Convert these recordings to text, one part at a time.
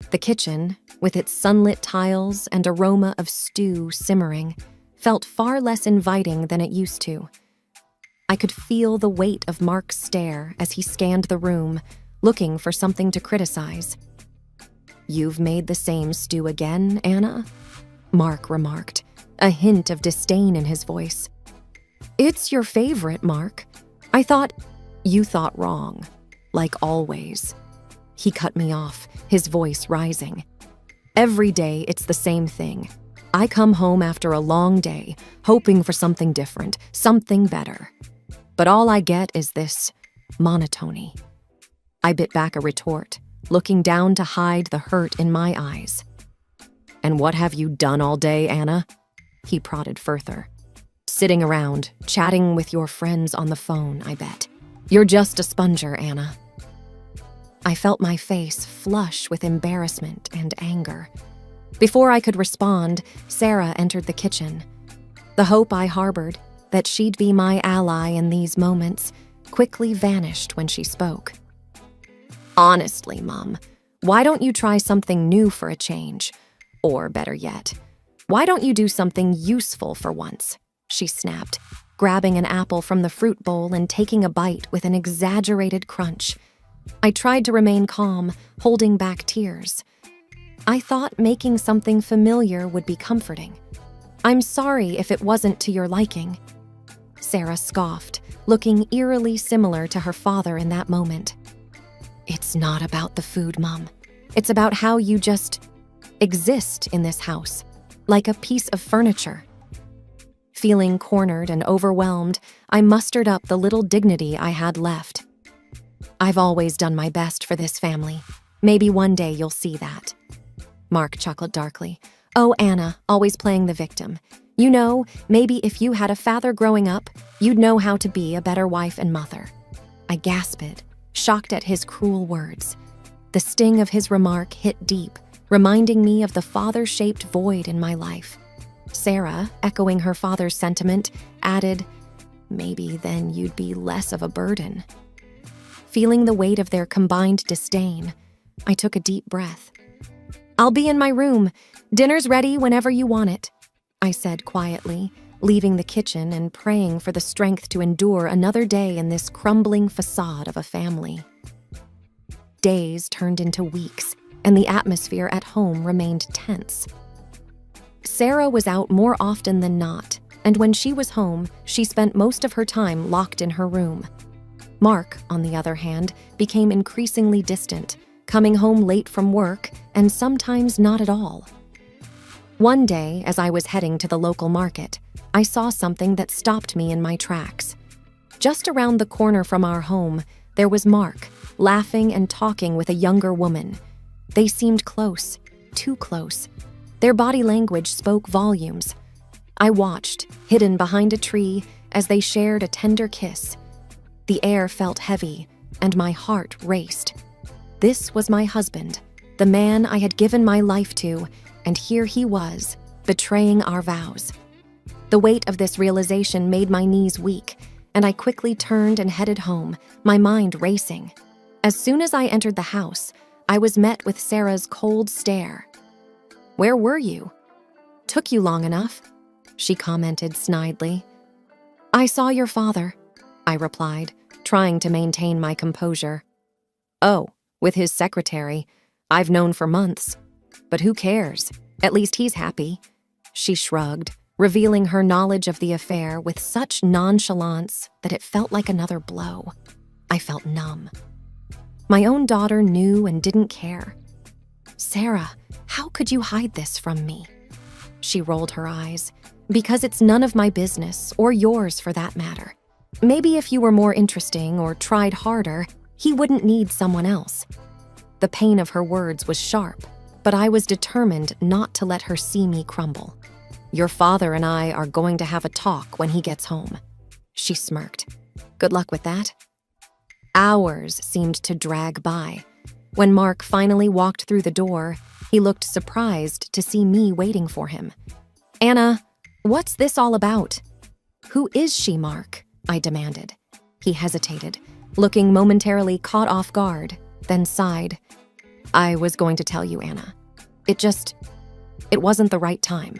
The kitchen, with its sunlit tiles and aroma of stew simmering, felt far less inviting than it used to. I could feel the weight of Mark's stare as he scanned the room, looking for something to criticize. "You've made the same stew again, Anna?" Mark remarked, a hint of disdain in his voice. "It's your favorite, Mark. I thought..." "You thought wrong, like always." He cut me off, his voice rising. "Every day it's the same thing. I come home after a long day, hoping for something different, something better. But all I get is this monotony." I bit back a retort, looking down to hide the hurt in my eyes. "And what have you done all day, Anna?" He prodded further. "Sitting around, chatting with your friends on the phone, I bet. You're just a sponger, Anna." I felt my face flush with embarrassment and anger. Before I could respond, Sarah entered the kitchen. The hope I harbored, that she'd be my ally in these moments, quickly vanished when she spoke. "Honestly, Mom, why don't you try something new for a change? Or better yet, why don't you do something useful for once?" she snapped, grabbing an apple from the fruit bowl and taking a bite with an exaggerated crunch. I tried to remain calm, holding back tears. I thought making something familiar would be comforting. "I'm sorry if it wasn't to your liking." Sarah scoffed, looking eerily similar to her father in that moment. "It's not about the food, Mom. It's about how you just exist in this house, like a piece of furniture." Feeling cornered and overwhelmed, I mustered up the little dignity I had left. "I've always done my best for this family. Maybe one day you'll see that." Mark chuckled darkly. "Oh, Anna, always playing the victim. You know, maybe if you had a father growing up, you'd know how to be a better wife and mother." I gasped, shocked at his cruel words. The sting of his remark hit deep, reminding me of the father-shaped void in my life. Sarah, echoing her father's sentiment, added, "Maybe then you'd be less of a burden." Feeling the weight of their combined disdain, I took a deep breath. "I'll be in my room. Dinner's ready whenever you want it," I said quietly, leaving the kitchen and praying for the strength to endure another day in this crumbling facade of a family. Days turned into weeks, and the atmosphere at home remained tense. Sarah was out more often than not, and when she was home, she spent most of her time locked in her room. Mark, on the other hand, became increasingly distant, coming home late from work and sometimes not at all. One day, as I was heading to the local market, I saw something that stopped me in my tracks. Just around the corner from our home, there was Mark, laughing and talking with a younger woman. They seemed close, too close. Their body language spoke volumes. I watched, hidden behind a tree, as they shared a tender kiss. The air felt heavy, and my heart raced. This was my husband, the man I had given my life to, and here he was, betraying our vows. The weight of this realization made my knees weak, and I quickly turned and headed home, my mind racing. As soon as I entered the house, I was met with Sarah's cold stare. "Where were you?" "Took you long enough," she commented snidely. "I saw your father," I replied, trying to maintain my composure. "Oh, with his secretary. I've known for months. But who cares? At least he's happy." She shrugged, revealing her knowledge of the affair with such nonchalance that it felt like another blow. I felt numb. My own daughter knew and didn't care. "Sarah, how could you hide this from me?" She rolled her eyes. "Because it's none of my business, or yours for that matter. Maybe if you were more interesting or tried harder, he wouldn't need someone else." The pain of her words was sharp, but I was determined not to let her see me crumble. "Your father and I are going to have a talk when he gets home." She smirked. "Good luck with that." Hours seemed to drag by. When Mark finally walked through the door, he looked surprised to see me waiting for him. "Anna, what's this all about?" "Who is she, Mark?" I demanded. He hesitated, looking momentarily caught off guard, then sighed. I was going to tell you, Anna. It wasn't the right time.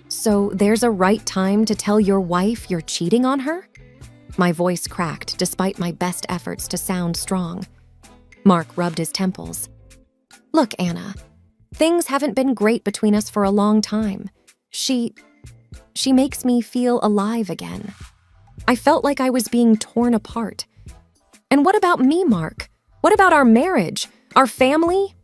So there's a right time to tell your wife you're cheating on her? My voice cracked despite my best efforts to sound strong. Mark rubbed his temples. Look, Anna, things haven't been great between us for a long time. She makes me feel alive again. I felt like I was being torn apart. And what about me, Mark? What about our marriage? Our family?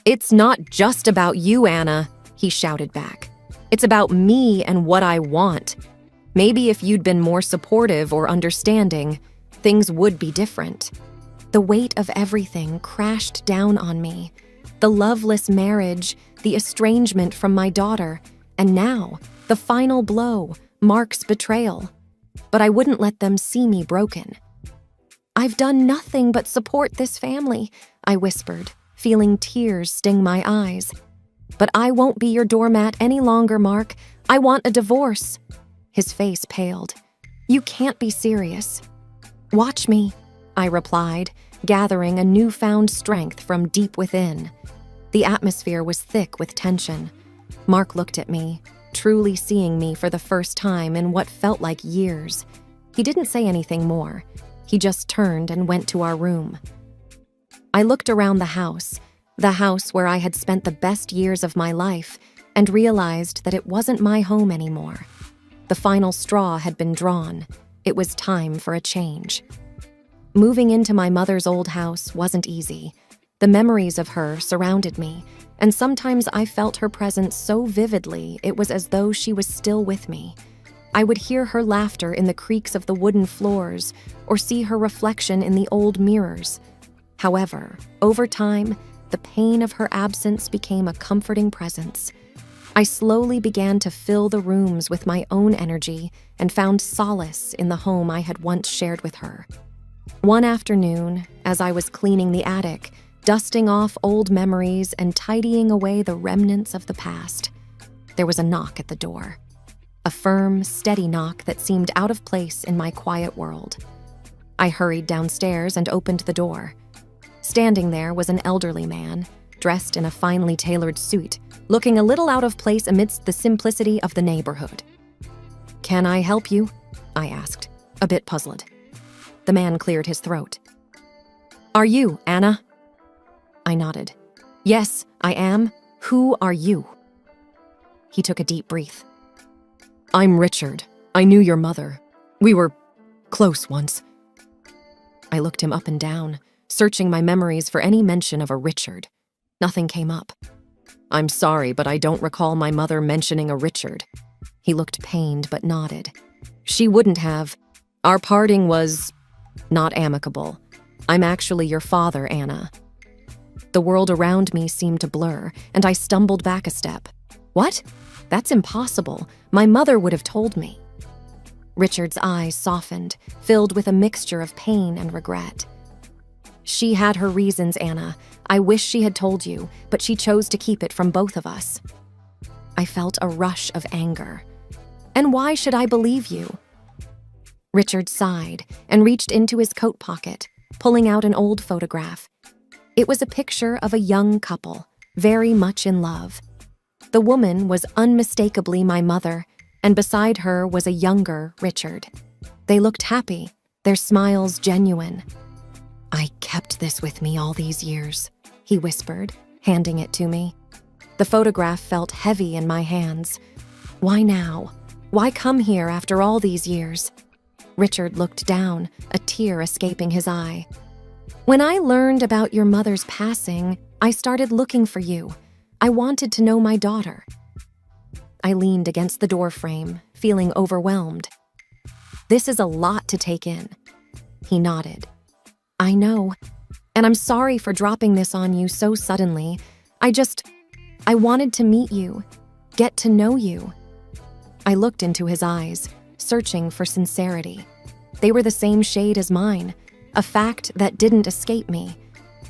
It's not just about you, Anna, he shouted back. It's about me and what I want. Maybe if you'd been more supportive or understanding, things would be different. The weight of everything crashed down on me. The loveless marriage, the estrangement from my daughter, and now, the final blow, Mark's betrayal. But I wouldn't let them see me broken. I've done nothing but support this family, I whispered, feeling tears sting my eyes. But I won't be your doormat any longer, Mark. I want a divorce. His face paled. You can't be serious. Watch me, I replied, gathering a newfound strength from deep within. The atmosphere was thick with tension. Mark looked at me, truly seeing me for the first time in what felt like years. He didn't say anything more. He just turned and went to our room. I looked around the house where I had spent the best years of my life, and realized that it wasn't my home anymore. The final straw had been drawn. It was time for a change. Moving into my mother's old house wasn't easy. The memories of her surrounded me, and sometimes I felt her presence so vividly it was as though she was still with me. I would hear her laughter in the creaks of the wooden floors, or see her reflection in the old mirrors. However, over time, the pain of her absence became a comforting presence. I slowly began to fill the rooms with my own energy and found solace in the home I had once shared with her. One afternoon, as I was cleaning the attic, dusting off old memories and tidying away the remnants of the past, there was a knock at the door. A firm, steady knock that seemed out of place in my quiet world. I hurried downstairs and opened the door. Standing there was an elderly man, dressed in a finely tailored suit, looking a little out of place amidst the simplicity of the neighborhood. "Can I help you?" I asked, a bit puzzled. The man cleared his throat. "Are you Anna?" I nodded. "Yes, I am. Who are you?" He took a deep breath. "I'm Richard. I knew your mother. We were close once." I looked him up and down, searching my memories for any mention of a Richard. Nothing came up. "I'm sorry, but I don't recall my mother mentioning a Richard." He looked pained but nodded. "She wouldn't have. Our parting was not amicable. I'm actually your father, Anna." The world around me seemed to blur, and I stumbled back a step. "What? That's impossible. My mother would have told me." Richard's eyes softened, filled with a mixture of pain and regret. "She had her reasons, Anna. I wish she had told you, but she chose to keep it from both of us." I felt a rush of anger. "And why should I believe you?" Richard sighed and reached into his coat pocket, pulling out an old photograph. It was a picture of a young couple, very much in love. The woman was unmistakably my mother, and beside her was a younger Richard. They looked happy, their smiles genuine. "I kept this with me all these years," he whispered, handing it to me. The photograph felt heavy in my hands. "Why now? Why come here after all these years?" Richard looked down, a tear escaping his eye. "When I learned about your mother's passing, I started looking for you. I wanted to know my daughter." I leaned against the doorframe, feeling overwhelmed. "This is a lot to take in." He nodded. "I know, and I'm sorry for dropping this on you so suddenly. I wanted to meet you, get to know you." I looked into his eyes, searching for sincerity. They were the same shade as mine, a fact that didn't escape me.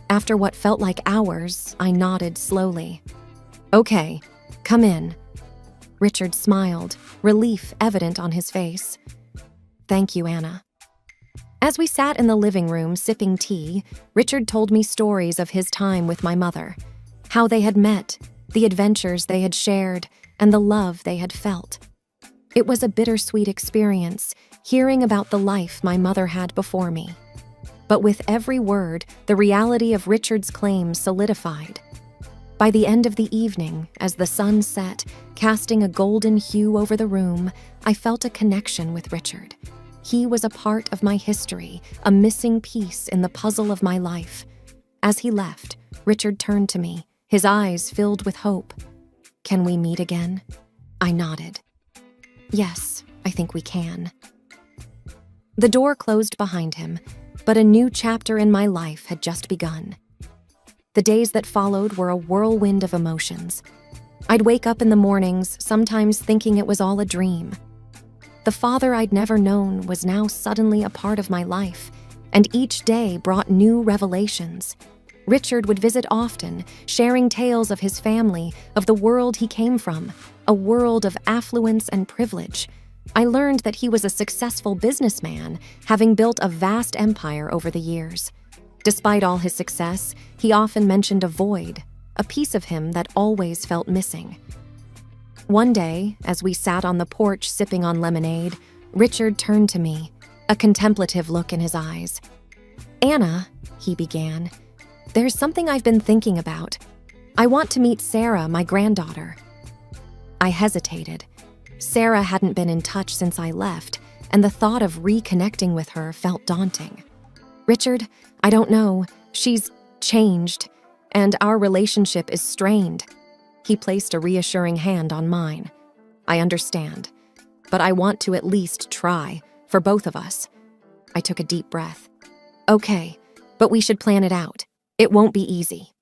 After what felt like hours, I nodded slowly. "Okay, come in." Richard smiled, relief evident on his face. "Thank you, Anna." As we sat in the living room sipping tea, Richard told me stories of his time with my mother, how they had met, the adventures they had shared, and the love they had felt. It was a bittersweet experience, hearing about the life my mother had before me. But with every word, the reality of Richard's claims solidified. By the end of the evening, as the sun set, casting a golden hue over the room, I felt a connection with Richard. He was a part of my history, a missing piece in the puzzle of my life. As he left, Richard turned to me, his eyes filled with hope. "Can we meet again?" I nodded. "Yes, I think we can." The door closed behind him, but a new chapter in my life had just begun. The days that followed were a whirlwind of emotions. I'd wake up in the mornings, sometimes thinking it was all a dream. The father I'd never known was now suddenly a part of my life, and each day brought new revelations. Richard would visit often, sharing tales of his family, of the world he came from, a world of affluence and privilege. I learned that he was a successful businessman, having built a vast empire over the years. Despite all his success, he often mentioned a void, a piece of him that always felt missing. One day, as we sat on the porch sipping on lemonade, Richard turned to me, a contemplative look in his eyes. "Anna," he began, "there's something I've been thinking about. I want to meet Sarah, my granddaughter." I hesitated. Sarah hadn't been in touch since I left, and the thought of reconnecting with her felt daunting. "Richard, I don't know. She's changed, and our relationship is strained." He placed a reassuring hand on mine. "I understand, but I want to at least try, for both of us." I took a deep breath. "Okay, but we should plan it out. It won't be easy."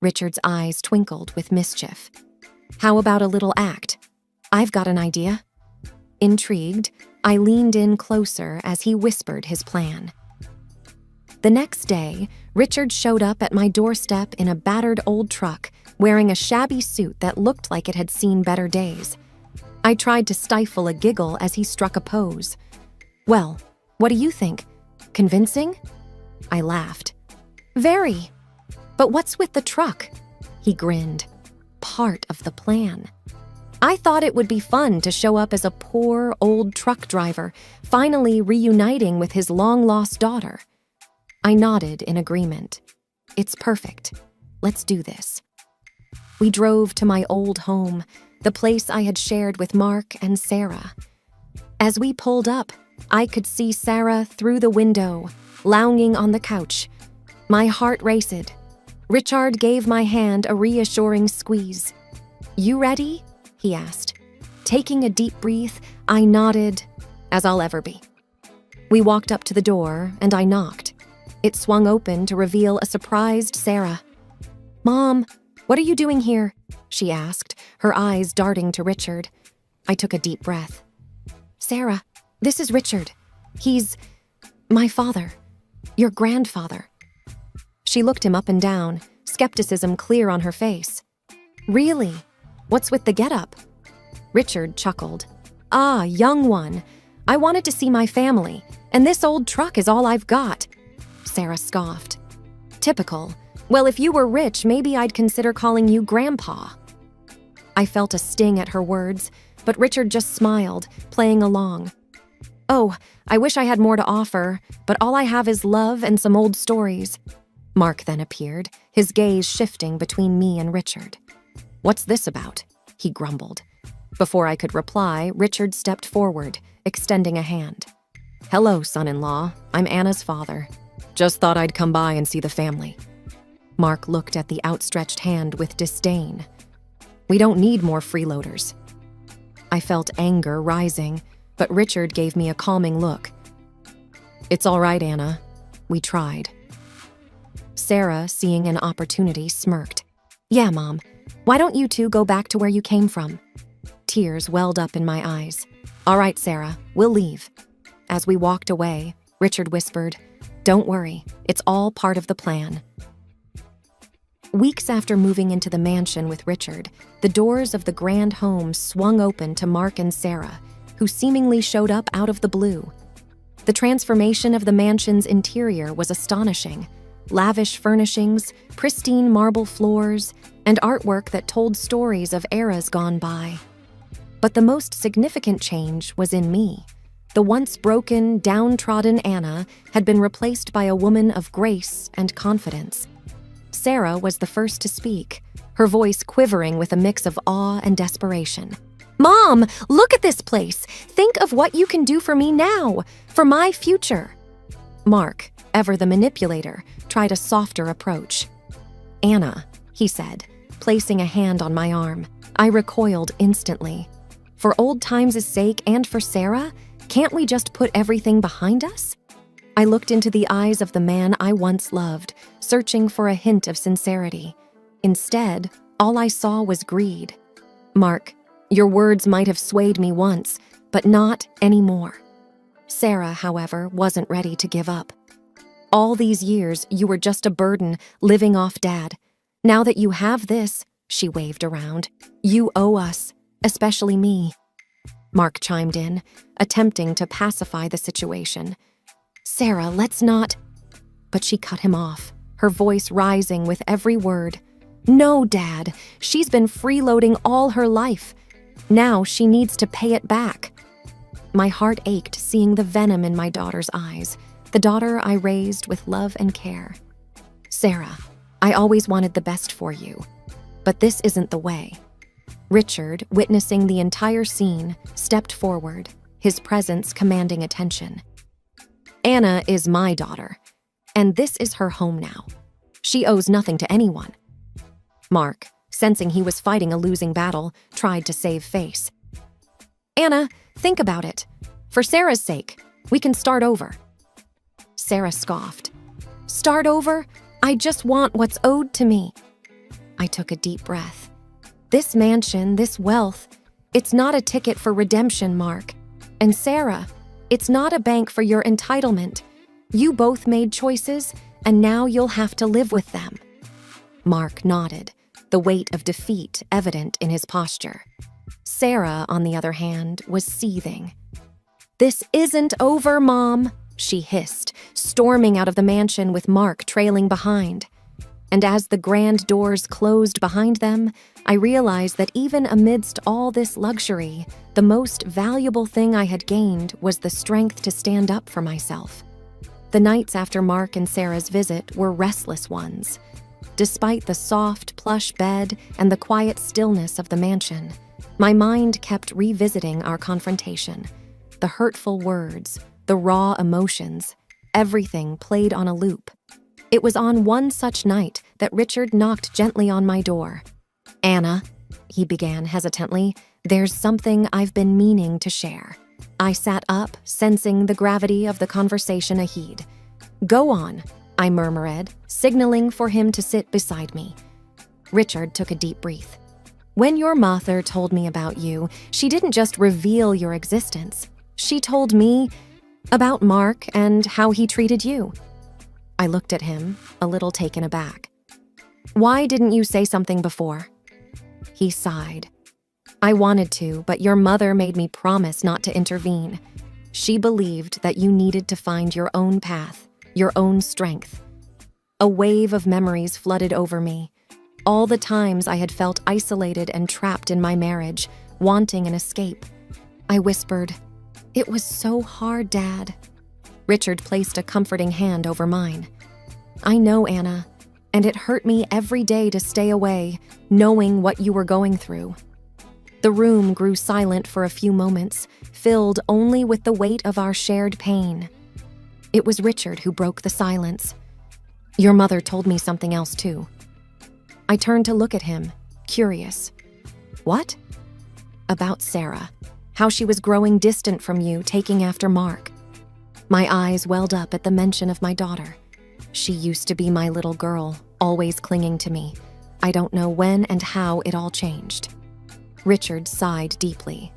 Richard's eyes twinkled with mischief. "How about a little act? I've got an idea." Intrigued, I leaned in closer as he whispered his plan. The next day, Richard showed up at my doorstep in a battered old truck, wearing a shabby suit that looked like it had seen better days. I tried to stifle a giggle as he struck a pose. "Well, what do you think? Convincing?" I laughed. "Very. But what's with the truck?" He grinned. "Part of the plan. I thought it would be fun to show up as a poor, old truck driver, finally reuniting with his long-lost daughter." I nodded in agreement. "It's perfect. Let's do this." We drove to my old home, the place I had shared with Mark and Sarah. As we pulled up, I could see Sarah through the window, lounging on the couch. My heart raced. Richard gave my hand a reassuring squeeze. "You ready?" he asked. Taking a deep breath, I nodded, as I'll ever be. We walked up to the door, and I knocked. It swung open to reveal a surprised Sarah. "Mom, what are you doing here?" she asked, her eyes darting to Richard. I took a deep breath. "Sarah, this is Richard. He's my father, your grandfather." She looked him up and down, skepticism clear on her face. "Really? What's with the getup?" Richard chuckled. "Ah, young one. I wanted to see my family, and this old truck is all I've got." Sarah scoffed. "Typical. Well, if you were rich, maybe I'd consider calling you Grandpa." I felt a sting at her words, but Richard just smiled, playing along. "Oh, I wish I had more to offer, but all I have is love and some old stories." Mark then appeared, his gaze shifting between me and Richard. "What's this about?" he grumbled. Before I could reply, Richard stepped forward, extending a hand. "Hello, son-in-law. I'm Anna's father. Just thought I'd come by and see the family." Mark looked at the outstretched hand with disdain. "We don't need more freeloaders." I felt anger rising, but Richard gave me a calming look. "It's all right, Anna. We tried." Sarah, seeing an opportunity, smirked. "Yeah, Mom. Why don't you two go back to where you came from?" Tears welled up in my eyes. "All right, Sarah, we'll leave." As we walked away, Richard whispered, "Don't worry, it's all part of the plan." Weeks after moving into the mansion with Richard, the doors of the grand home swung open to Mark and Sarah, who seemingly showed up out of the blue. The transformation of the mansion's interior was astonishing. Lavish furnishings, pristine marble floors, and artwork that told stories of eras gone by. But the most significant change was in me. The once broken, downtrodden Anna had been replaced by a woman of grace and confidence. Sarah was the first to speak, her voice quivering with a mix of awe and desperation. "Mom, look at this place! Think of what you can do for me now, for my future!" Mark, ever the manipulator, tried a softer approach. "Anna," he said, placing a hand on my arm. I recoiled instantly. "For old times' sake and for Sarah, can't we just put everything behind us?" I looked into the eyes of the man I once loved, searching for a hint of sincerity. Instead, all I saw was greed. "Mark, your words might have swayed me once, but not anymore." Sarah, however, wasn't ready to give up. "All these years, you were just a burden, living off Dad. Now that you have this," she waved around, "you owe us, especially me." Mark chimed in, attempting to pacify the situation. "Sarah, let's not—" But she cut him off, her voice rising with every word. "No, Dad, she's been freeloading all her life. Now she needs to pay it back." My heart ached seeing the venom in my daughter's eyes, the daughter I raised with love and care. "Sarah, I always wanted the best for you, but this isn't the way." Richard, witnessing the entire scene, stepped forward, his presence commanding attention. "Anna is my daughter, and this is her home now. She owes nothing to anyone." Mark, sensing he was fighting a losing battle, tried to save face. "Anna, think about it. For Sarah's sake, we can start over." Sarah scoffed. "Start over? I just want what's owed to me." I took a deep breath. "This mansion, this wealth, it's not a ticket for redemption, Mark. And Sarah, it's not a bank for your entitlement. You both made choices, and now you'll have to live with them." Mark nodded, the weight of defeat evident in his posture. Sarah, on the other hand, was seething. "This isn't over, Mom," she hissed, storming out of the mansion with Mark trailing behind. And as the grand doors closed behind them, I realized that even amidst all this luxury, the most valuable thing I had gained was the strength to stand up for myself. The nights after Mark and Sarah's visit were restless ones. Despite the soft, plush bed and the quiet stillness of the mansion, my mind kept revisiting our confrontation. The hurtful words, the raw emotions, everything played on a loop. It was on one such night that Richard knocked gently on my door. "Anna," he began hesitantly, "there's something I've been meaning to share." I sat up, sensing the gravity of the conversation ahead. "Go on," I murmured, signaling for him to sit beside me. Richard took a deep breath. "When your mother told me about you, she didn't just reveal your existence. She told me about Mark and how he treated you." I looked at him, a little taken aback. "Why didn't you say something before?" He sighed. "I wanted to, but your mother made me promise not to intervene. She believed that you needed to find your own path, your own strength." A wave of memories flooded over me. All the times I had felt isolated and trapped in my marriage, wanting an escape. I whispered, "It was so hard, Dad." Richard placed a comforting hand over mine. "I know, Anna, and it hurt me every day to stay away, knowing what you were going through." The room grew silent for a few moments, filled only with the weight of our shared pain. It was Richard who broke the silence. "Your mother told me something else, too." I turned to look at him, curious. "What?" "About Sarah, how she was growing distant from you, taking after Mark." My eyes welled up at the mention of my daughter. She used to be my little girl, always clinging to me. I don't know when and how it all changed. Richard sighed deeply.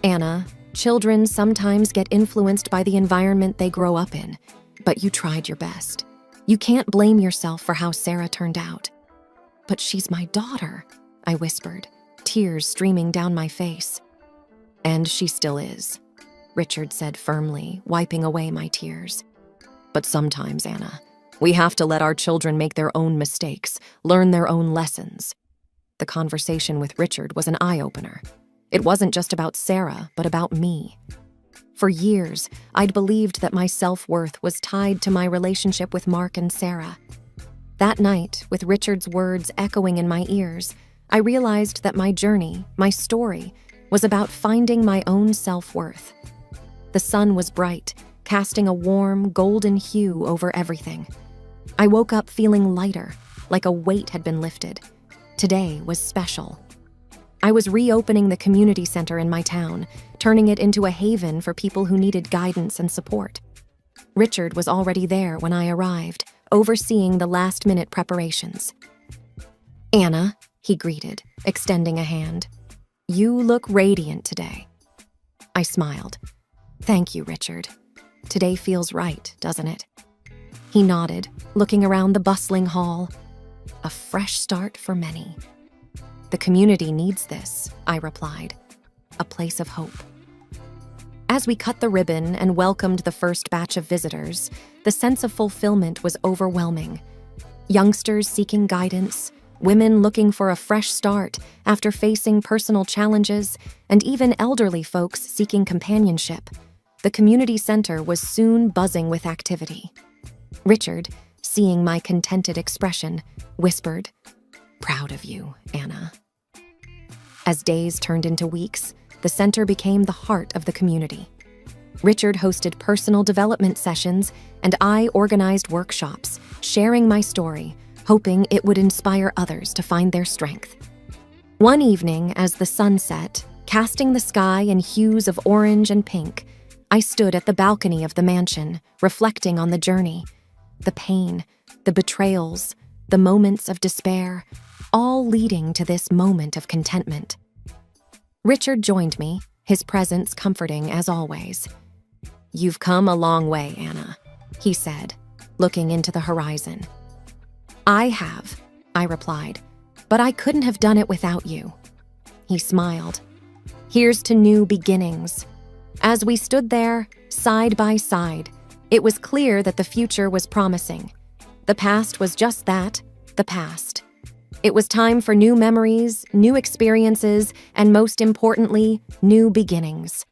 "Anna, children sometimes get influenced by the environment they grow up in, but you tried your best. You can't blame yourself for how Sarah turned out." "But she's my daughter," I whispered, tears streaming down my face. "And she still is." Richard said firmly, wiping away my tears. But sometimes, Anna, we have to let our children make their own mistakes, learn their own lessons. The conversation with Richard was an eye-opener. It wasn't just about Sarah, but about me. For years, I'd believed that my self-worth was tied to my relationship with Mark and Sarah. That night, with Richard's words echoing in my ears, I realized that my journey, my story, was about finding my own self-worth. The sun was bright, casting a warm, golden hue over everything. I woke up feeling lighter, like a weight had been lifted. Today was special. I was reopening the community center in my town, turning it into a haven for people who needed guidance and support. Richard was already there when I arrived, overseeing the last-minute preparations. "Anna," he greeted, extending a hand. "You look radiant today." I smiled. "Thank you, Richard. Today feels right, doesn't it?" He nodded, looking around the bustling hall. A fresh start for many. "The community needs this," I replied. "A place of hope." As we cut the ribbon and welcomed the first batch of visitors, the sense of fulfillment was overwhelming. Youngsters seeking guidance, women looking for a fresh start after facing personal challenges, and even elderly folks seeking companionship. The community center was soon buzzing with activity. Richard, seeing my contented expression, whispered, "Proud of you, Anna." As days turned into weeks, the center became the heart of the community. Richard hosted personal development sessions, and I organized workshops, sharing my story, hoping it would inspire others to find their strength. One evening, as the sun set, casting the sky in hues of orange and pink, I stood at the balcony of the mansion, reflecting on the journey. The pain, the betrayals, the moments of despair, all leading to this moment of contentment. Richard joined me, his presence comforting as always. "You've come a long way, Anna," he said, looking into the horizon. "I have," I replied, "but I couldn't have done it without you." He smiled. "Here's to new beginnings." As we stood there, side by side, it was clear that the future was promising. The past was just that, the past. It was time for new memories, new experiences, and most importantly, new beginnings.